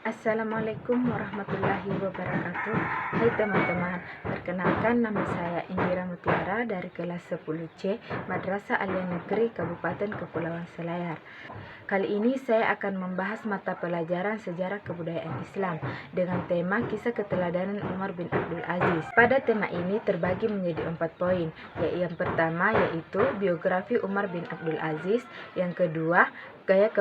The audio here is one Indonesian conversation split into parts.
Assalamualaikum warahmatullahi wabarakatuh. Hai teman-teman, perkenalkan nama saya Indira Mutiara dari kelas 10C Madrasah Alia Negeri Kabupaten Kepulauan Selayar. Kali ini saya akan membahas mata pelajaran sejarah kebudayaan Islam dengan tema kisah keteladanan Umar bin Abdul Aziz. Pada tema ini terbagi menjadi 4 poin, yang pertama yaitu biografi Umar bin Abdul Aziz, yang kedua gaya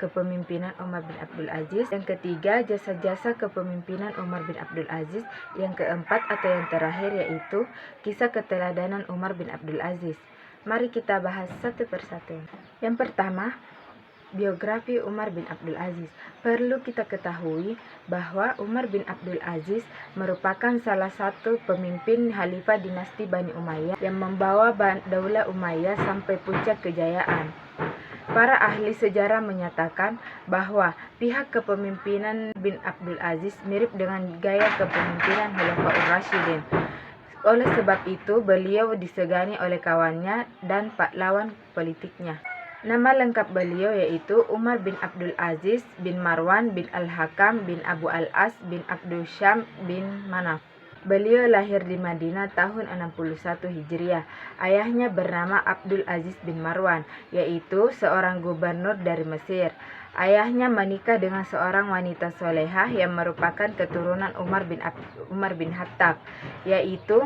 kepemimpinan Umar bin Abdul Aziz, yang ketiga jasa-jasa kepemimpinan Umar bin Abdul Aziz, yang keempat atau yang terakhir yaitu kisah keteladanan Umar bin Abdul Aziz. Mari kita bahas satu persatu. Yang pertama, biografi Umar bin Abdul Aziz. Perlu kita ketahui bahwa Umar bin Abdul Aziz merupakan salah satu pemimpin Khalifah dinasti Bani Umayyah yang membawa Daulah Umayyah sampai puncak kejayaan. Para ahli sejarah menyatakan bahwa pihak kepemimpinan bin Abdul Aziz mirip dengan gaya kepemimpinan Khulafaur Rasyidin. Oleh sebab itu, beliau disegani oleh kawannya dan lawan politiknya. Nama lengkap beliau yaitu Umar bin Abdul Aziz bin Marwan bin Al-Hakam bin Abu Al-As bin Abdul Syam bin Manaf. Beliau lahir di Madinah tahun 61 Hijriah. Ayahnya bernama Abdul Aziz bin Marwan, yaitu seorang gubernur dari Mesir. Ayahnya menikah dengan seorang wanita solehah yang merupakan keturunan Umar bin Khattab, yaitu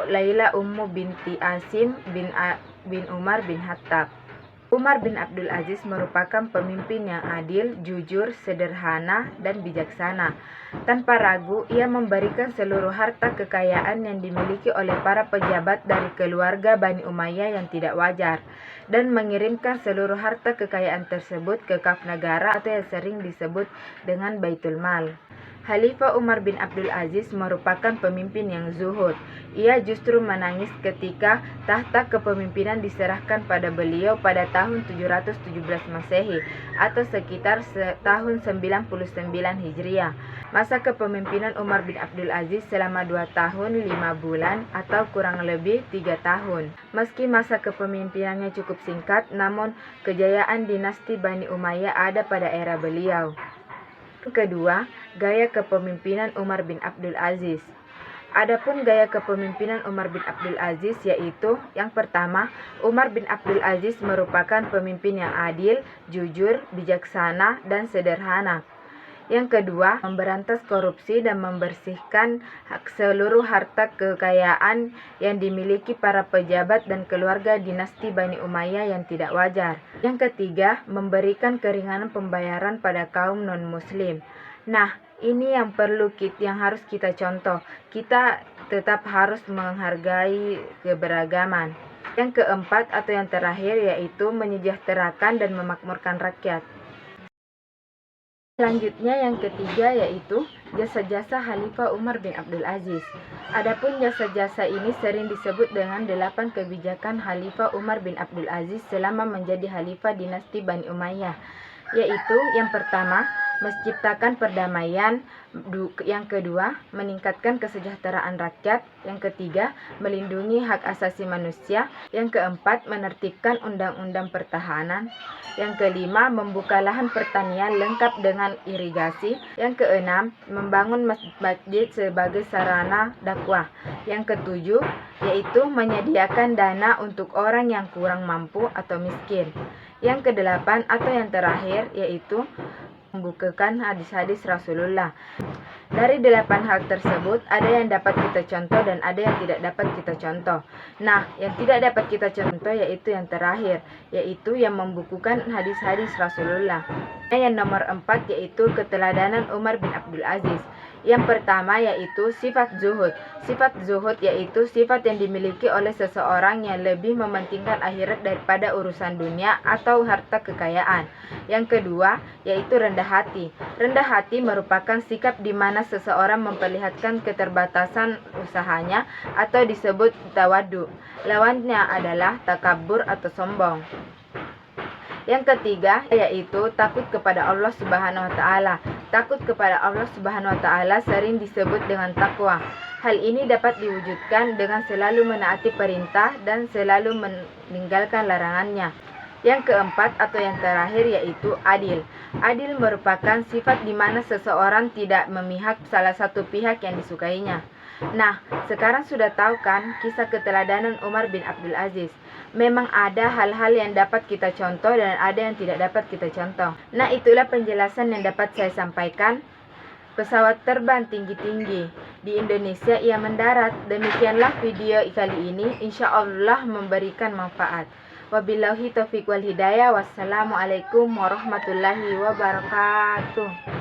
Laila Ummu binti Asim bin Umar bin Khattab. Umar bin Abdul Aziz merupakan pemimpin yang adil, jujur, sederhana, dan bijaksana. Tanpa ragu, ia memberikan seluruh harta kekayaan yang dimiliki oleh para pejabat dari keluarga Bani Umayyah yang tidak wajar, dan mengirimkan seluruh harta kekayaan tersebut ke kaf negara atau yang sering disebut dengan Baitul Mal. Khalifah Umar bin Abdul Aziz merupakan pemimpin yang zuhud. Ia justru menangis ketika tahta kepemimpinan diserahkan pada beliau pada tahun 717 Masehi atau sekitar tahun 99 Hijriah. Masa kepemimpinan Umar bin Abdul Aziz selama 2 tahun 5 bulan atau kurang lebih 3 tahun. Meski masa kepemimpinannya cukup singkat, namun kejayaan dinasti Bani Umayyah ada pada era beliau. Kedua, gaya kepemimpinan Umar bin Abdul Aziz. Adapun gaya kepemimpinan Umar bin Abdul Aziz yaitu yang pertama, Umar bin Abdul Aziz merupakan pemimpin yang adil, jujur, bijaksana, dan sederhana. Yang kedua, memberantas korupsi dan membersihkan seluruh harta kekayaan yang dimiliki para pejabat dan keluarga dinasti Bani Umayyah yang tidak wajar. Yang ketiga, memberikan keringanan pembayaran pada kaum non-muslim. Nah, ini yang harus kita contoh. Kita tetap harus menghargai keberagaman. Yang keempat atau yang terakhir yaitu menyejahterakan dan memakmurkan rakyat. Selanjutnya yang ketiga yaitu jasa-jasa Khalifah Umar bin Abdul Aziz. Adapun jasa-jasa ini sering disebut dengan 8 kebijakan Khalifah Umar bin Abdul Aziz selama menjadi Khalifah dinasti Bani Umayyah, yaitu yang pertama, menciptakan perdamaian, yang kedua, meningkatkan kesejahteraan rakyat, yang ketiga, melindungi hak asasi manusia, yang keempat, menertibkan undang-undang pertahanan, yang kelima, membuka lahan pertanian lengkap dengan irigasi, yang keenam, membangun masjid sebagai sarana dakwah, yang ketujuh, yaitu menyediakan dana untuk orang yang kurang mampu atau miskin, yang kedelapan atau yang terakhir yaitu membukukan hadis-hadis Rasulullah. Dari 8 hal tersebut, ada yang dapat kita contoh dan ada yang tidak dapat kita contoh. Nah, yang tidak dapat kita contoh yaitu yang terakhir, yaitu yang membukukan hadis-hadis Rasulullah. Yang nomor 4 yaitu keteladanan Umar bin Abdul Aziz. Yang pertama yaitu sifat zuhud. Sifat zuhud yaitu sifat yang dimiliki oleh seseorang yang lebih mementingkan akhirat daripada urusan dunia atau harta kekayaan. Yang kedua yaitu rendah hati. Rendah hati merupakan sikap di mana seseorang memperlihatkan keterbatasan usahanya atau disebut tawadu. Lawannya adalah takabur atau sombong. Yang ketiga yaitu takut kepada Allah Subhanahu wa taala. Takut kepada Allah Subhanahu wa taala sering disebut dengan takwa. Hal ini dapat diwujudkan dengan selalu menaati perintah dan selalu meninggalkan larangannya. Yang keempat atau yang terakhir yaitu adil. Adil merupakan sifat di mana seseorang tidak memihak salah satu pihak yang disukainya. Nah, sekarang sudah tahu kan kisah keteladanan Umar bin Abdul Aziz. Memang ada hal-hal yang dapat kita contoh dan ada yang tidak dapat kita contoh. Nah, itulah penjelasan yang dapat saya sampaikan. Pesawat terbang tinggi-tinggi di Indonesia ia mendarat. Demikianlah video kali ini, insya Allah memberikan manfaat. Wabillahi taufiq wal hidayah. Wassalamualaikum warahmatullahi wabarakatuh.